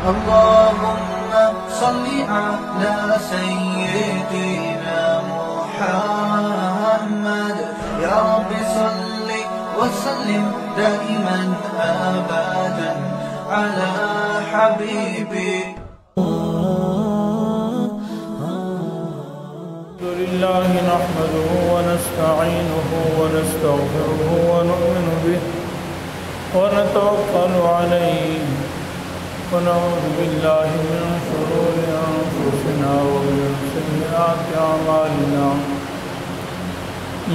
اللهم صل على سيدنا محمد يا رب صل وسلم دائما أبدا على حبيبي. الحمد لله نحمده ونستعينه ونستغفره ونؤمن به ونتوكل عليه ونعوذ بالله من شرور أنفسنا ومن سيئات أعمالنا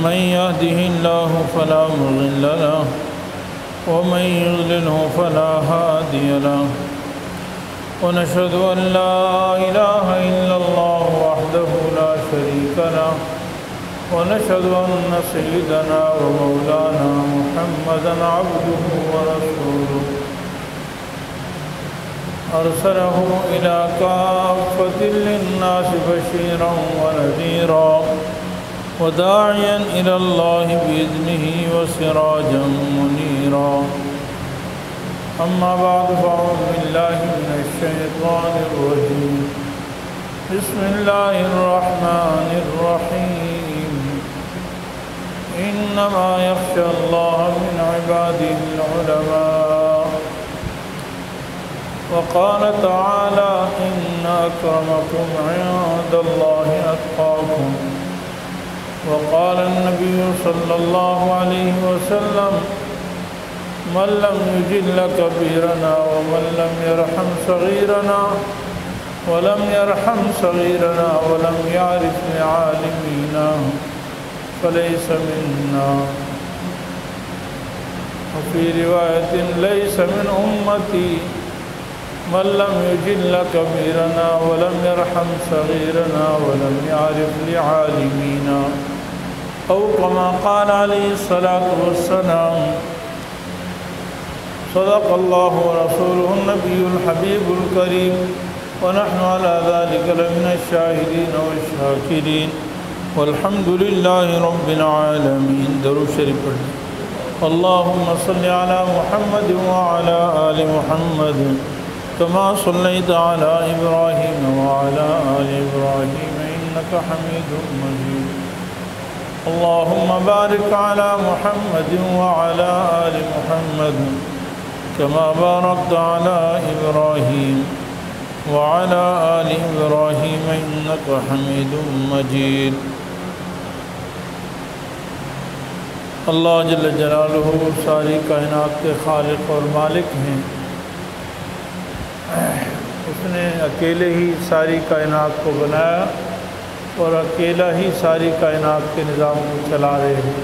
من يهده الله فلا مضل له ومن يضلله فلا هادي له ونشهد أن لا إله إلا الله وحده لا شريك له ونشهد أن سيدنا ومولانا محمدا عبده ورسوله أرسله إلى كافة للناس بشيرا ونذيرا وداعيا إلى الله بإذنه وسراجا منيرا. أما بعد فأعوذ بالله من الشيطان الرجيم. بسم الله الرحمن الرحيم. إنما يخشى الله من عباده العلماء. وقال تعالى إن أكرمكم عند الله أتقاكم. وقال النبي صلى الله عليه وسلم من لم يجل كبيرنا ومن لم يرحم صغيرنا ولم يعرف لعالمينا فليس منا. وفي رواية ليس من أمتي من لم يجل كبيرنا ولم يرحم صغيرنا ولم يعرف لعالمينا أو كما قال عليه الصلاة والسلام. صدق الله ورسوله النبي الحبيب الكريم ونحن على ذلك لمن الشاهدين والشاكرين والحمد لله رب العالمين. درود شریف پڑھیں. اللهم صل على محمد وعلى آل محمد كما صليت على إبراهيم وعلى آل إبراهيم إنك حميد مجيد. اللهم بارك على محمد وعلى آل محمد كما باركت على إبراهيم وعلى آل إبراهيم إنك حميد مجيد. اللہ جل جلالہ ساری کائنات کے خالق اور مالک ہیں. اس نے اکیلے ہی ساری کائنات کو بنایا اور اکیلا ہی ساری کائنات کے نظام کو چلا رہے ہیں.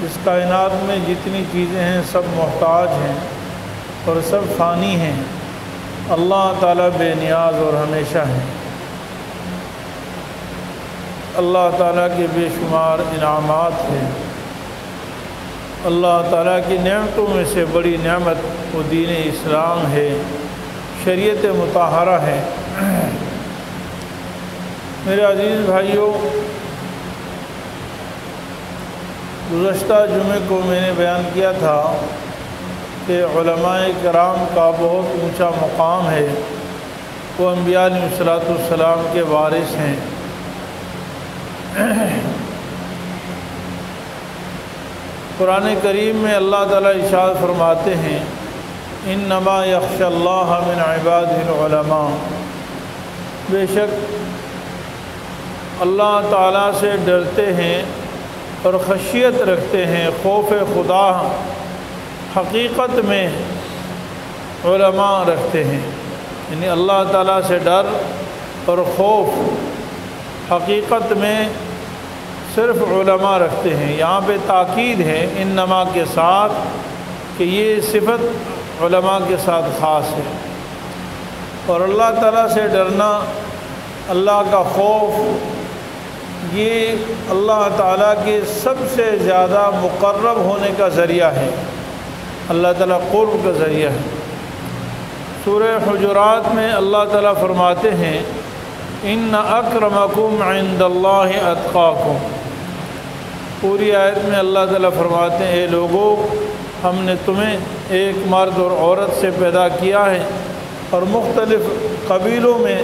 اس کائنات میں جتنی چیزیں ہیں سب محتاج ہیں اور سب فانی ہیں. اللہ تعالیٰ بے نیاز اور ہمیشہ ہیں. اللہ تعالیٰ کے بے شمار انعامات ہیں. اللہ تعالیٰ کی نعمتوں میں سے بڑی نعمت وہ دین اسلام ہے، شریعت مطہرہ ہے. میرے عزیز بھائیوں، گزشتہ جمعے کو میں نے بیان کیا تھا کہ علماء کرام کا بہت اونچا مقام ہے. وہ انبیاء علیہ السلام کے وارث ہیں. قرآن کریم میں اللہ تعالیٰ ارشاد فرماتے ہیں انما یخشی اللہ من عبادہ العلماء. بے شک اللہ تعالیٰ سے ڈرتے ہیں اور خشیت رکھتے ہیں، خوف خدا حقیقت میں علماء رکھتے ہیں. یعنی اللہ تعالیٰ سے ڈر اور خوف حقیقت میں صرف علماء رکھتے ہیں. یہاں پہ تاکید ہے انما کے ساتھ کہ یہ صفت علماء کے ساتھ خاص ہے. اور اللہ تعالیٰ سے ڈرنا، اللہ کا خوف، یہ اللہ تعالیٰ کے سب سے زیادہ مقرب ہونے کا ذریعہ ہے. اللہ تعالیٰ قرب کا ذریعہ ہے. سورہ حجرات میں اللہ تعالیٰ فرماتے ہیں ان اکرمکم عند اللہ اتقاکم. پوری آیت میں اللہ تعالیٰ فرماتے ہیں اے لوگو، ہم نے تمہیں ایک مرد اور عورت سے پیدا کیا ہے اور مختلف قبیلوں میں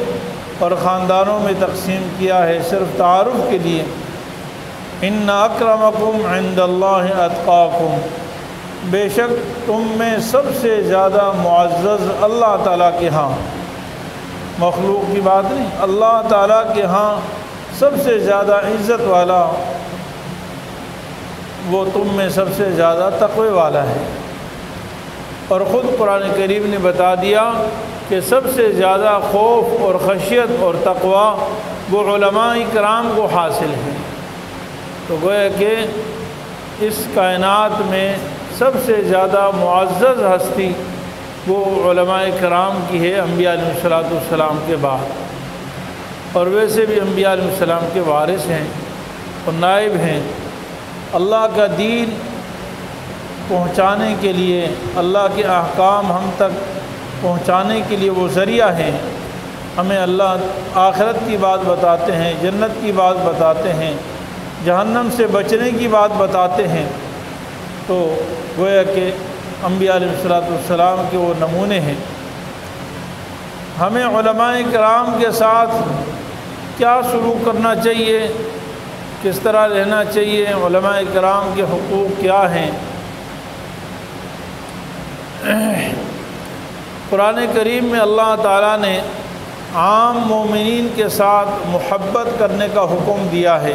اور خاندانوں میں تقسیم کیا ہے صرف تعارف کے لیے۔ ان اکرمکم عند اللہ اتقاکم، بے شک تم میں سب سے زیادہ معزز اللہ تعالیٰ کے ہاں، مخلوق کی بات نہیں، اللہ تعالیٰ کے ہاں سب سے زیادہ عزت والا وہ تم میں سب سے زیادہ تقوی والا ہے۔ اور خود قرآن کریم نے بتا دیا کہ سب سے زیادہ خوف اور خشیت اور تقوی وہ علماء کرام کو حاصل ہے۔ تو گویا کہ اس کائنات میں سب سے زیادہ معزز ہستی وہ علماء کرام کی ہے، انبیاء علیہ السلام کے بعد، اور ویسے بھی انبیاء علیہ السلام کے وارث ہیں اور نائب ہیں۔ اللہ کا دین پہنچانے کے لیے، اللہ کے احکام ہم تک پہنچانے کے لیے وہ ذریعہ ہیں۔ ہمیں اللہ آخرت کی بات بتاتے ہیں، جنت کی بات بتاتے ہیں، جہنم سے بچنے کی بات بتاتے ہیں۔ تو گویا کہ انبیاء علیہ السلام کے وہ نمونے ہیں۔ ہمیں علماء کرام کے ساتھ کیا سلوک کرنا چاہیے، کس طرح رہنا چاہیے، علماء کرام کے حقوق کیا ہیں۔ قرآن کریم میں اللہ تعالیٰ نے عام مومنین کے ساتھ محبت کرنے کا حکم دیا ہے۔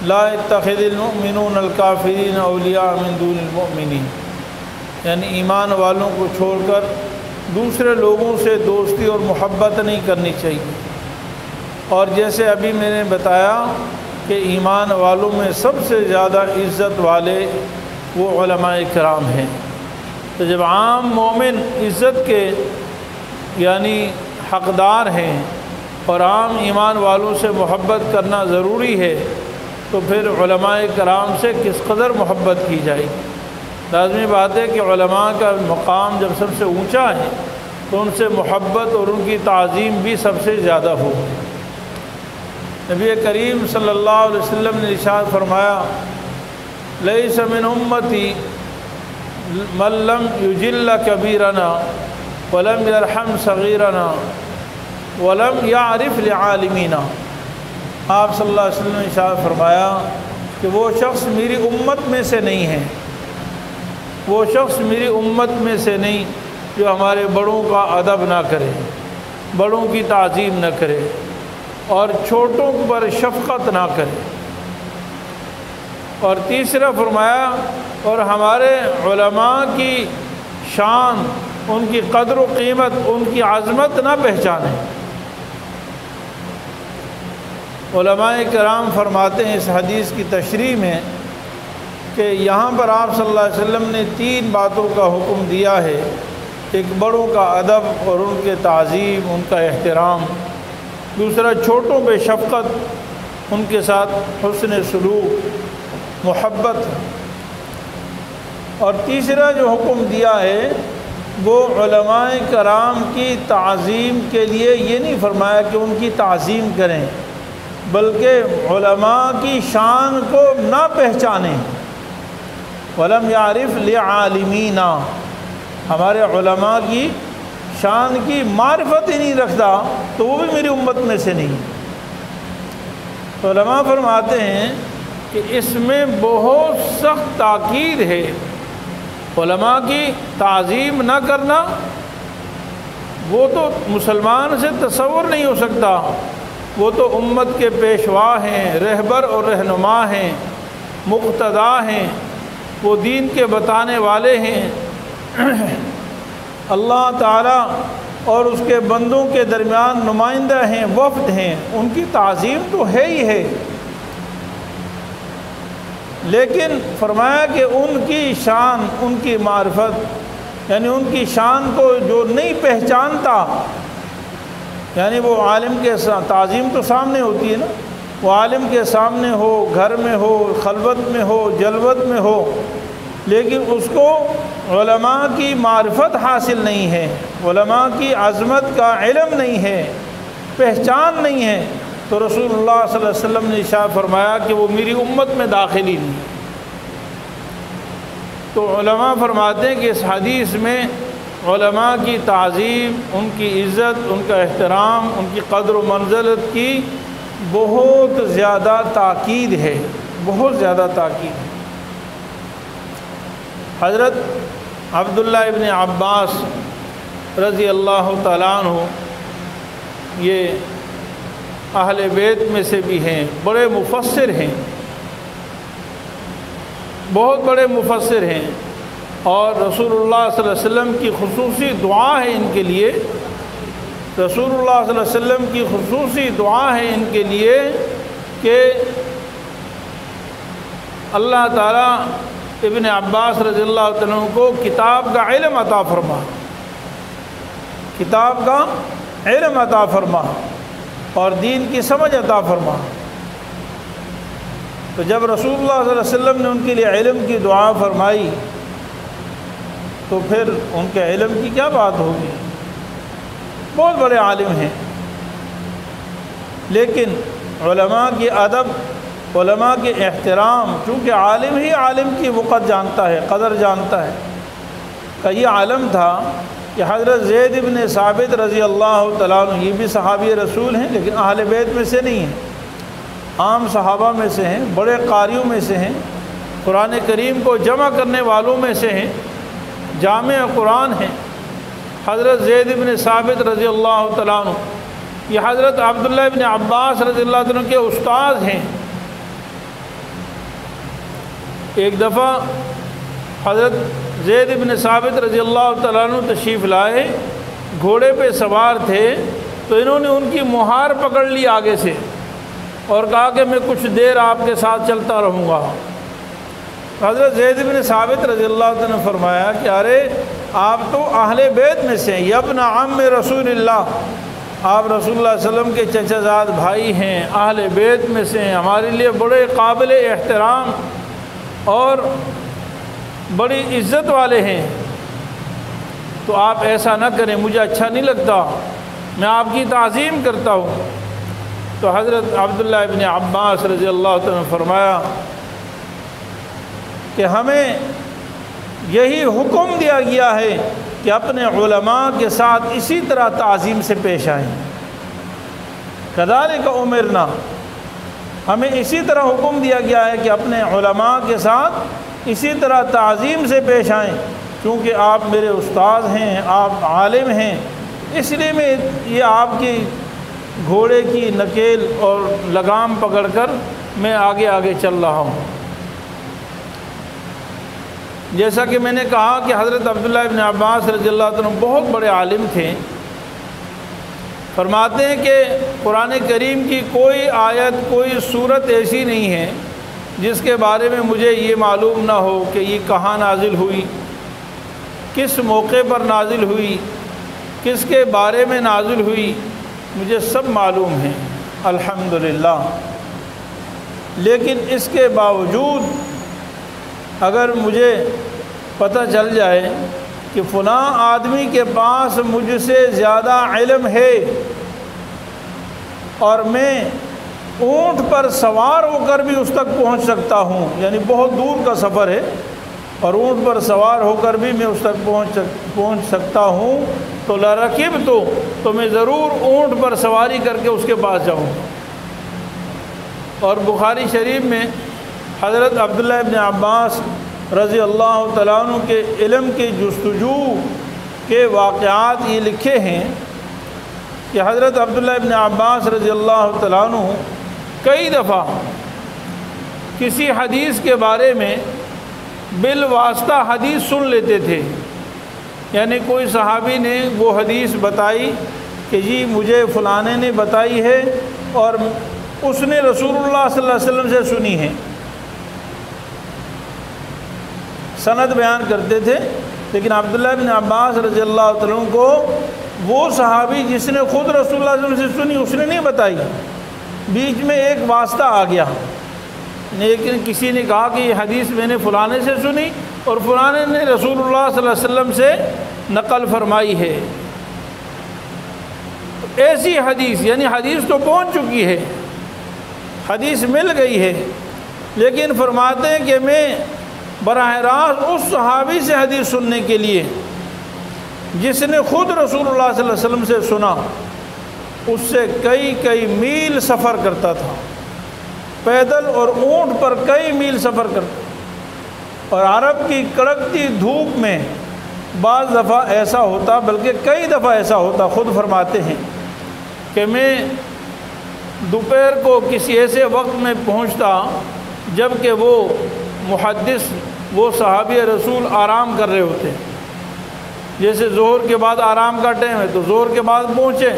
لا يتخذ المؤمنون الکافرین اولیاء من دون المؤمنین، یعنی ایمان والوں کو چھوڑ کر دوسرے لوگوں سے دوستی اور محبت نہیں کرنی چاہیے۔ اور جیسے ابھی میں نے بتایا کہ ایمان والوں میں سب سے زیادہ عزت والے وہ علماء کرام ہیں۔ تو جب عام مومن عزت کے یعنی حقدار ہیں اور عام ایمان والوں سے محبت کرنا ضروری ہے، تو پھر علماء کرام سے کس قدر محبت کی جائے گی۔ لازمی بات ہے کہ علماء کا مقام جب سب سے اونچا ہے تو ان سے محبت اور ان کی تعظیم بھی سب سے زیادہ ہو۔ نبی کریم صلی اللہ علیہ وسلم نے ارشاد فرمایا، لیس من امتی من لم یجل کبیرنا ولم یرحم صغیرنا ولم یعرف لعالمینا۔ آپ صلی اللہ علیہ وسلم نے ارشاد فرمایا کہ وہ شخص میری امت میں سے نہیں ہے، وہ شخص میری امت میں سے نہیں جو ہمارے بڑوں کا ادب نہ کرے، بڑوں کی تعظیم نہ کرے اور چھوٹوں پر شفقت نہ کرے۔ اور تیسرا فرمایا، اور ہمارے علماء کی شان، ان کی قدر و قیمت، ان کی عظمت نہ پہچانے۔ علماء کرام فرماتے ہیں اس حدیث کی تشریح میں کہ یہاں پر آپ صلی اللہ علیہ وسلم نے 3 باتوں کا حکم دیا ہے۔ ایک بڑوں کا ادب اور ان کے تعظیم، ان کا احترام، دوسرا چھوٹوں پہ شفقت، ان کے ساتھ حسن سلوک، محبت، اور تیسرا جو حکم دیا ہے وہ علماء کرام کی تعظیم کے لیے یہ نہیں فرمایا کہ ان کی تعظیم کریں، بلکہ علماء کی شان کو نہ پہچانیں۔ ولم یعرف لعالمینا، ہمارے علماء کی شان کی معرفت ہی نہیں رکھتا تو وہ بھی میری امت میں سے نہیں۔ تو علماء فرماتے ہیں کہ اس میں بہت سخت تاکید ہے۔ علماء کی تعظیم نہ کرنا وہ تو مسلمان سے تصور نہیں ہو سکتا، وہ تو امت کے پیشوا ہیں، رہبر اور رہنما ہیں، مقتدا ہیں، وہ دین کے بتانے والے ہیں۔ اللہ تعالیٰ اور اس کے بندوں کے درمیان نمائندہ ہیں، وفد ہیں، ان کی تعظیم تو ہے ہی ہے، لیکن فرمایا کہ ان کی شان، ان کی معرفت، یعنی ان کی شان کو جو نہیں پہچانتا، یعنی وہ عالم کے تعظیم تو سامنے ہوتی ہے نا، وہ عالم کے سامنے ہو، گھر میں ہو، خلوت میں ہو، جلوت میں ہو، لیکن اس کو علماء کی معرفت حاصل نہیں ہے، علماء کی عظمت کا علم نہیں ہے، پہچان نہیں ہے، تو رسول اللہ صلی اللہ علیہ وسلم نے ارشاد فرمایا کہ وہ میری امت میں داخل ہی نہیں۔ تو علماء فرماتے ہیں کہ اس حدیث میں علماء کی تعظیم، ان کی عزت، ان کا احترام، ان کی قدر و منزلت کی بہت زیادہ تاکید ہے، بہت زیادہ تاکید ہے۔ حضرت عبداللہ ابن عباس رضی اللہ تعالیٰ عنہ یہ اہل بیت میں سے بھی ہیں، بڑے مفسر ہیں، بہت بڑے مفسر ہیں، اور رسول اللہ صلی اللہ علیہ وسلم کی خصوصی دعا ہے ان کے لیے، رسول اللہ صلی اللہ علیہ وسلم کی خصوصی دعا ہے ان کے لیے کہ اللہ تعالیٰ ابن عباس رضی اللہ عنہ کو کتاب کا علم عطا فرما، کتاب کا علم عطا فرما اور دین کی سمجھ عطا فرما۔ تو جب رسول اللہ صلی اللہ علیہ وسلم نے ان کے لیے علم کی دعا فرمائی تو پھر ان کے علم کی کیا بات ہوگی، بہت بڑے عالم ہیں، لیکن علماء کی ادب، علماء کے احترام، چونکہ عالم ہی عالم کی وقت جانتا ہے، قدر جانتا ہے۔ کہ یہ عالم تھا کہ حضرت زید بن ثابت رضی اللہ تعالیٰ عنہ، یہ بھی صحابی رسول ہیں لیکن اہل بیت میں سے نہیں ہیں، عام صحابہ میں سے ہیں، بڑے قاریوں میں سے ہیں، قرآن کریم کو جمع کرنے والوں میں سے ہیں، جامع قرآن ہیں۔ حضرت زید بن ثابت رضی اللہ تعالیٰ عنہ یہ حضرت عبداللہ ابن عباس رضی اللہ عنہ کے استاد ہیں۔ ایک دفعہ حضرت زید بن ثابت رضی اللہ تعالیٰ عنہ تشریف لائے، گھوڑے پہ سوار تھے، تو انہوں نے ان کی مہار پکڑ لی آگے سے اور کہا کہ میں کچھ دیر آپ کے ساتھ چلتا رہوں گا۔ حضرت زید بن ثابت رضی اللہ عنہ نے فرمایا کہ ارے آپ تو اہل بیت میں سے ہیں، ابن عم رسول اللہ، آپ رسول اللہ صلی اللہ علیہ وسلم کے چچا زاد بھائی ہیں، اہل بیت میں سے ہیں، ہمارے لیے بڑے قابل احترام اور بڑی عزت والے ہیں، تو آپ ایسا نہ کریں، مجھے اچھا نہیں لگتا، میں آپ کی تعظیم کرتا ہوں۔ تو حضرت عبداللہ ابن عباس رضی اللہ عنہ نے فرمایا کہ ہمیں یہی حکم دیا گیا ہے کہ اپنے علماء کے ساتھ اسی طرح تعظیم سے پیش آئیں، کذالک امرنا، ہمیں اسی طرح حکم دیا گیا ہے کہ اپنے علماء کے ساتھ اسی طرح تعظیم سے پیش آئیں، کیونکہ آپ میرے استاد ہیں، آپ عالم ہیں، اس لیے میں یہ آپ کی گھوڑے کی نکیل اور لگام پکڑ کر میں آگے آگے چل رہا ہوں۔ جیسا کہ میں نے کہا کہ حضرت عبداللہ ابن عباس رضی اللہ عنہ بہت بڑے عالم تھے، فرماتے ہیں کہ قرآن کریم کی کوئی آیت، کوئی صورت ایسی نہیں ہے جس کے بارے میں مجھے یہ معلوم نہ ہو کہ یہ کہاں نازل ہوئی، کس موقع پر نازل ہوئی، کس کے بارے میں نازل ہوئی، مجھے سب معلوم ہیں الحمدللہ۔ لیکن اس کے باوجود اگر مجھے پتہ چل جائے کہ فلاں آدمی کے پاس مجھ سے زیادہ علم ہے اور میں اونٹ پر سوار ہو کر بھی اس تک پہنچ سکتا ہوں، یعنی بہت دور کا سفر ہے اور اونٹ پر سوار ہو کر بھی میں اس تک پہنچ سکتا ہوں، تو لرکب تو میں ضرور اونٹ پر سواری کر کے اس کے پاس جاؤں۔ اور بخاری شریف میں حضرت عبداللہ ابن عباس رضی اللہ تعالیٰ عنہ کے علم کی جستجو کے واقعات یہ لکھے ہیں کہ حضرت عبداللہ ابن عباس رضی اللہ تعالیٰ عنہ کئی دفعہ کسی حدیث کے بارے میں بالواسطہ حدیث سن لیتے تھے، یعنی کوئی صحابی نے وہ حدیث بتائی کہ جی مجھے فلانے نے بتائی ہے اور اس نے رسول اللہ صلی اللہ علیہ وسلم سے سنی ہے، سند بیان کرتے تھے، لیکن عبداللہ بن عباس رضی اللہ عنہ کو وہ صحابی جس نے خود رسول اللہ صلی اللہ علیہ وسلم سے سنی اس نے نہیں بتائی، بیچ میں ایک واسطہ آ گیا، لیکن کسی نے کہا کہ یہ حدیث میں نے فلانے سے سنی اور فلانے نے رسول اللہ صلی اللہ علیہ وسلم سے نقل فرمائی ہے۔ ایسی حدیث، یعنی حدیث تو پہنچ چکی ہے، حدیث مل گئی ہے، لیکن فرماتے ہیں کہ میں براہ راست اس صحابی سے حدیث سننے کے لیے جس نے خود رسول اللہ صلی اللہ علیہ وسلم سے سنا اس سے کئی کئی میل سفر کرتا تھا، پیدل اور اونٹ پر کئی میل سفر کرتا، اور عرب کی کڑکتی دھوپ میں بعض دفعہ ایسا ہوتا، بلکہ کئی دفعہ ایسا ہوتا، خود فرماتے ہیں کہ میں دوپہر کو کسی ایسے وقت میں پہنچتا جب کہ وہ محدث، وہ صحابی رسول آرام کر رہے ہوتے، جیسے ظہر کے بعد آرام کا ٹائم ہے تو ظہر کے بعد پہنچے،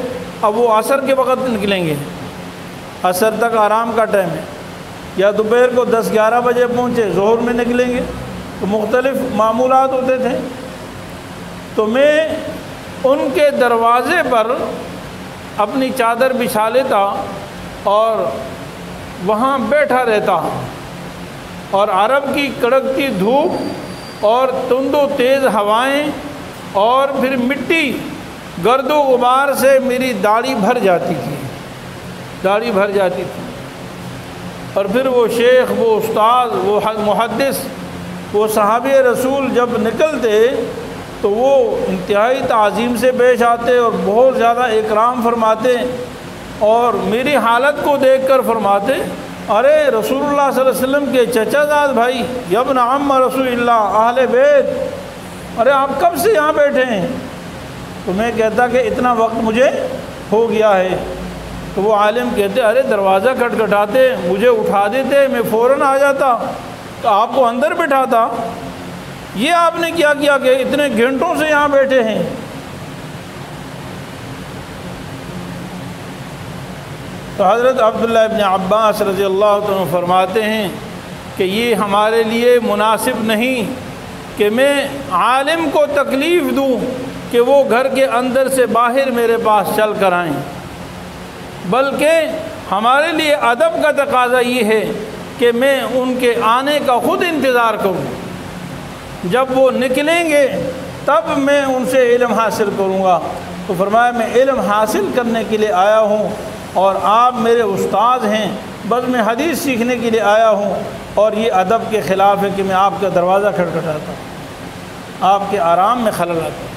اب وہ عصر کے وقت نکلیں گے، عصر تک آرام کا ٹائم ہے، یا دوپہر کو 10-11 بجے پہنچے، ظہر میں نکلیں گے، تو مختلف معمولات ہوتے تھے۔ تو میں ان کے دروازے پر اپنی چادر بچھا لیتا اور وہاں بیٹھا رہتا، اور عرب کی کڑکتی دھوپ اور تند و تیز ہوائیں اور پھر مٹی گرد و غبار سے میری داڑھی بھر جاتی تھی، اور پھر وہ شیخ، وہ استاد، وہ محدث، وہ صحابی رسول جب نکلتے تو وہ انتہائی تعظیم سے پیش آتے اور بہت زیادہ اکرام فرماتے، اور میری حالت کو دیکھ کر فرماتے، ارے رسول اللہ صلی اللہ علیہ وسلم کے چچا زاد بھائی، یبن عم رسول اللہ، اہل بیت، ارے آپ کب سے یہاں بیٹھے ہیں؟ تو میں کہتا کہ اتنا وقت مجھے ہو گیا ہے۔ تو وہ عالم کہتے، ارے دروازہ کھٹکھٹاتے، مجھے اٹھا دیتے، میں فوراً آ جاتا، تو آپ کو اندر بٹھاتا، یہ آپ نے کیا کیا کہ اتنے گھنٹوں سے یہاں بیٹھے ہیں؟ تو حضرت عبداللہ ابن عباس رضی اللہ عنہ فرماتے ہیں کہ یہ ہمارے لیے مناسب نہیں کہ میں عالم کو تکلیف دوں کہ وہ گھر کے اندر سے باہر میرے پاس چل کر آئیں، بلکہ ہمارے لیے ادب کا تقاضا یہ ہے کہ میں ان کے آنے کا خود انتظار کروں، جب وہ نکلیں گے تب میں ان سے علم حاصل کروں گا۔ تو فرمایا میں علم حاصل کرنے کے لیے آیا ہوں اور آپ میرے استاد ہیں، بس میں حدیث سیکھنے کے لیے آیا ہوں، اور یہ ادب کے خلاف ہے کہ میں آپ کا دروازہ کھٹکھٹاتا ہوں، آپ کے آرام میں خلل آتا ہوں۔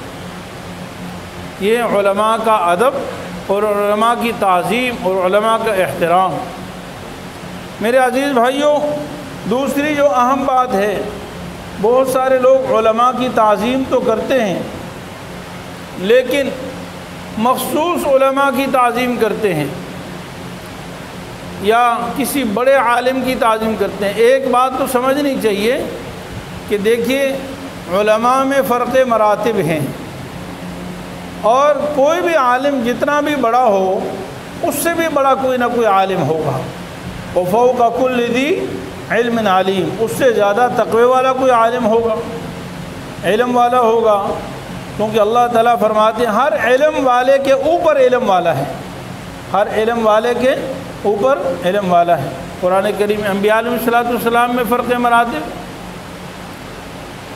یہ علماء کا ادب اور علماء کی تعظیم اور علماء کا احترام۔ میرے عزیز بھائیوں، دوسری جو اہم بات ہے، بہت سارے لوگ علماء کی تعظیم تو کرتے ہیں لیکن مخصوص علماء کی تعظیم کرتے ہیں یا کسی بڑے عالم کی تعظیم کرتے ہیں۔ ایک بات تو سمجھنی چاہیے کہ دیکھیے علماء میں فرق مراتب ہیں، اور کوئی بھی عالم جتنا بھی بڑا ہو اس سے بھی بڑا کوئی نہ کوئی عالم ہوگا، وفوق کل ذی علم علیم، اس سے زیادہ تقوی والا کوئی عالم ہوگا، علم والا ہوگا، کیونکہ اللہ تعالیٰ فرماتے ہیں ہر علم والے کے اوپر علم والا ہے، ہر علم والے کے اوپر علم والا ہے۔ قرآن کریم انبیاء علیہ السلام میں فرق مراتب،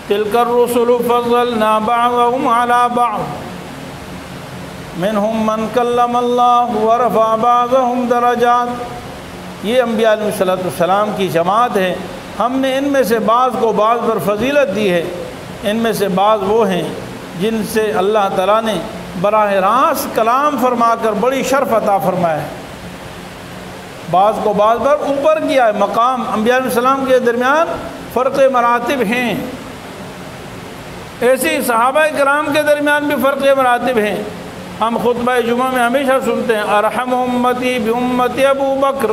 تلک الرسل فضلنا بعضهم على بعض منهم من کلم اللہ ورفع بعضهم درجات، یہ انبیاء علیہ السلام کی جماعت ہے، ہم نے ان میں سے بعض کو بعض پر فضیلت دی ہے، ان میں سے بعض وہ ہیں جن سے اللہ تعالیٰ نے براہ راست کلام فرما کر بڑی شرف عطا فرمایا ہے، بعض کو بعض پر اوپر کیا ہے، مقام انبیاء علیہ السلام کے درمیان فرق مراتب ہیں، ایسی صحابہ کرام کے درمیان بھی فرق مراتب ہیں۔ ہم خطبہ جمعہ میں ہمیشہ سنتے ہیں ارحم امتی بامتی ابو بکر،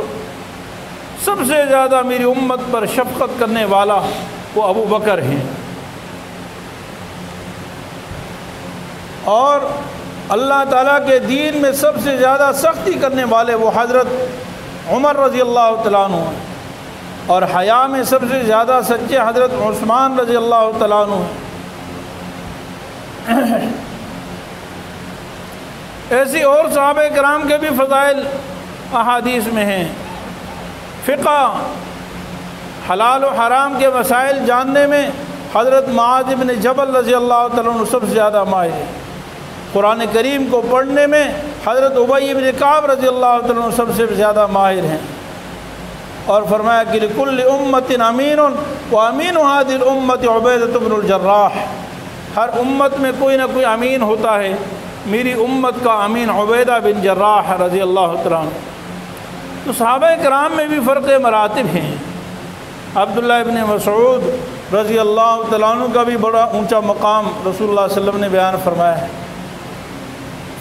سب سے زیادہ میری امت پر شفقت کرنے والا وہ ابو بکر ہیں، اور اللہ تعالیٰ کے دین میں سب سے زیادہ سختی کرنے والے وہ حضرت عمر رضی اللہ تعالیٰ عنہ، اور حیا میں سب سے زیادہ سچے حضرت عثمان رضی اللہ تعالیٰ عنہ۔ ایسی اور صحابہ کرام کے بھی فضائل احادیث میں ہیں۔ فقہ، حلال و حرام کے مسائل جاننے میں حضرت معاذ بن جبل رضی اللہ تعالیٰ عنہ سب سے زیادہ ماہر ہیں، قرآن کریم کو پڑھنے میں حضرت ابی بن کعب رضی اللہ تعالیٰ عنہ سب سے زیادہ ماہر ہیں، اور فرمایا کہ لکل امت امین وامین هذه الامت عبیدۃ بن الجراح، ہر امت میں کوئی نہ کوئی امین ہوتا ہے، میری امت کا امین عبیدہ بن جراح رضی اللہ تعالیٰ عنہ۔ تو صحابہ کرام میں بھی فرق مراتب ہیں۔ عبداللہ ابن مسعود رضی اللہ تعالیٰ عنہ کا بھی بڑا اونچا مقام رسول اللہ صلی اللہ علیہ وسلم نے بیان فرمایا ہے۔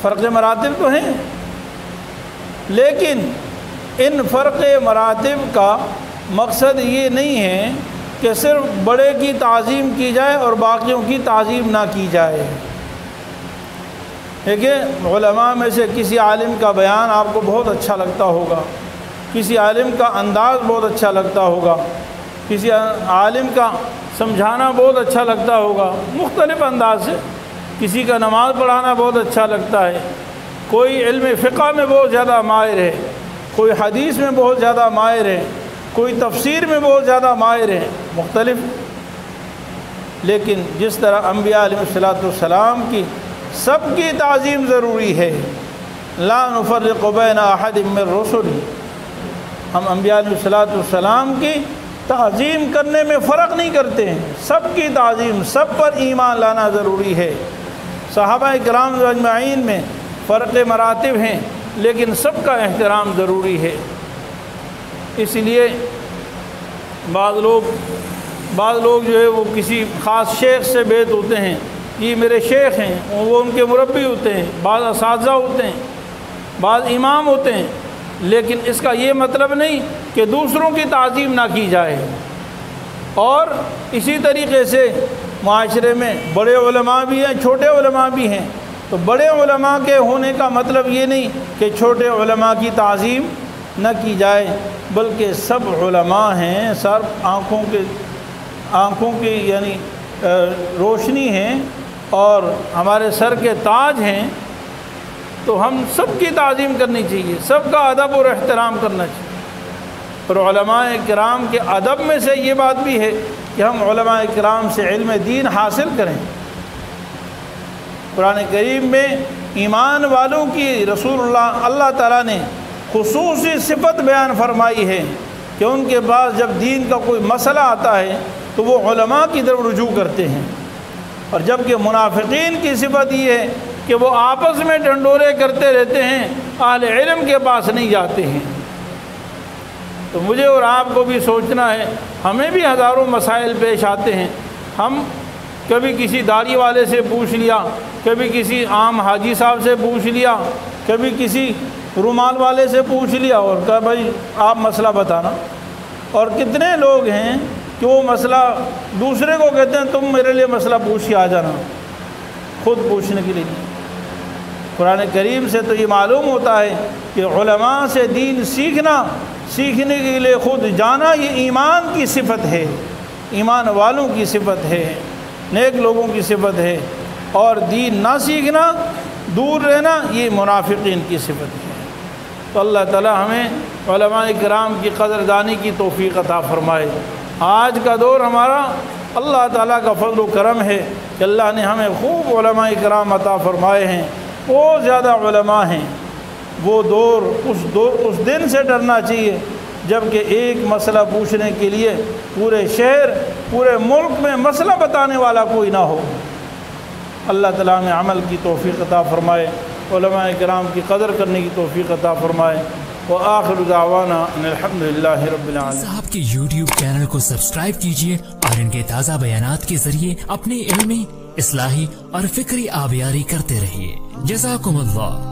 فرق مراتب تو ہیں، لیکن ان فرق مراتب کا مقصد یہ نہیں ہے کہ صرف بڑے کی تعظیم کی جائے اور باقیوں کی تعظیم نہ کی جائے۔ دیکھیں، علماء میں سے کسی عالم کا بیان آپ کو بہت اچھا لگتا ہوگا، کسی عالم کا انداز بہت اچھا لگتا ہوگا، کسی عالم کا سمجھانا بہت اچھا لگتا ہوگا مختلف انداز سے، کسی کا نماز پڑھانا بہت اچھا لگتا ہے، کوئی علم فقہ میں بہت زیادہ ماہر ہے، کوئی حدیث میں بہت زیادہ ماہر ہے، کوئی تفسیر میں بہت زیادہ ماہر ہے، مختلف۔ لیکن جس طرح انبیاء علیہ السلام کی سب کی تعظیم ضروری ہے، لا نفرق بین احد من رسل، ہم انبیاء علیہ السلام کی تعظیم کرنے میں فرق نہیں کرتے ہیں، سب کی تعظیم، سب پر ایمان لانا ضروری ہے۔ صحابہ کرام اجمعین میں فرق مراتب ہیں، لیکن سب کا احترام ضروری ہے۔ اس لیے بعض لوگ جو ہے وہ کسی خاص شیخ سے بیعت ہوتے ہیں، یہ میرے شیخ ہیں، وہ ان کے مربی ہوتے ہیں، بعض اساتذہ ہوتے ہیں، بعض امام ہوتے ہیں، لیکن اس کا یہ مطلب نہیں کہ دوسروں کی تعظیم نہ کی جائے۔ اور اسی طریقے سے معاشرے میں بڑے علماء بھی ہیں، چھوٹے علماء بھی ہیں، تو بڑے علماء کے ہونے کا مطلب یہ نہیں کہ چھوٹے علماء کی تعظیم نہ کی جائے، بلکہ سب علماء ہیں، سب آنکھوں کی یعنی روشنی ہیں اور ہمارے سر کے تاج ہیں، تو ہم سب کی تعظیم کرنی چاہیے، سب کا ادب اور احترام کرنا چاہیے۔ اور علماء کرام کے ادب میں سے یہ بات بھی ہے کہ ہم علماء کرام سے علم دین حاصل کریں۔ قرآن کریم میں ایمان والوں کی اللہ تعالیٰ نے خصوصی صفت بیان فرمائی ہے کہ ان کے پاس جب دین کا کوئی مسئلہ آتا ہے تو وہ علماء کی طرف رجوع کرتے ہیں، اور جبکہ منافقین کی صفت یہ ہے کہ وہ آپس میں ڈنڈورے کرتے رہتے ہیں، اہل علم کے پاس نہیں جاتے ہیں۔ تو مجھے اور آپ کو بھی سوچنا ہے، ہمیں بھی ہزاروں مسائل پیش آتے ہیں، ہم کبھی کسی داڑھی والے سے پوچھ لیا، کبھی کسی عام حاجی صاحب سے پوچھ لیا، کبھی کسی رومال والے سے پوچھ لیا اور کہا بھائی آپ مسئلہ بتانا، اور کتنے لوگ ہیں کہ وہ مسئلہ دوسرے کو کہتے ہیں تم میرے لیے مسئلہ پوچھ کے آ جانا، خود پوچھنے کے لیے نہیں۔ قرآن کریم سے تو یہ معلوم ہوتا ہے کہ علماء سے دین سیکھنے کے لیے خود جانا یہ ایمان کی صفت ہے، ایمان والوں کی صفت ہے، نیک لوگوں کی صفت ہے، اور دین نہ سیکھنا، دور رہنا، یہ منافقین کی صفت ہے۔ تو اللہ تعالی ہمیں علماء کرام کی قدردانی کی توفیق عطا فرمائے۔ آج کا دور ہمارا اللہ تعالیٰ کا فضل و کرم ہے کہ اللہ نے ہمیں خوب علماء کرام عطا فرمائے ہیں، بہت زیادہ علماء ہیں۔ وہ دور اس دن سے ڈرنا چاہیے جب کہ ایک مسئلہ پوچھنے کے لیے پورے شہر پورے ملک میں مسئلہ بتانے والا کوئی نہ ہو۔ اللہ تعالیٰ میں عمل کی توفیق عطا فرمائے، علماء کرام کی قدر کرنے کی توفیق عطا فرمائے۔ وآخر دعوانا ان الحمدللہ رب العالمین۔ صاحب کے YouTube چینل کو سبسکرائب کیجئے اور ان کے تازہ بیانات کے ذریعے اپنی علمی، اصلاحی اور فکری آبیاری کرتے رہیے۔ جزاکم اللہ۔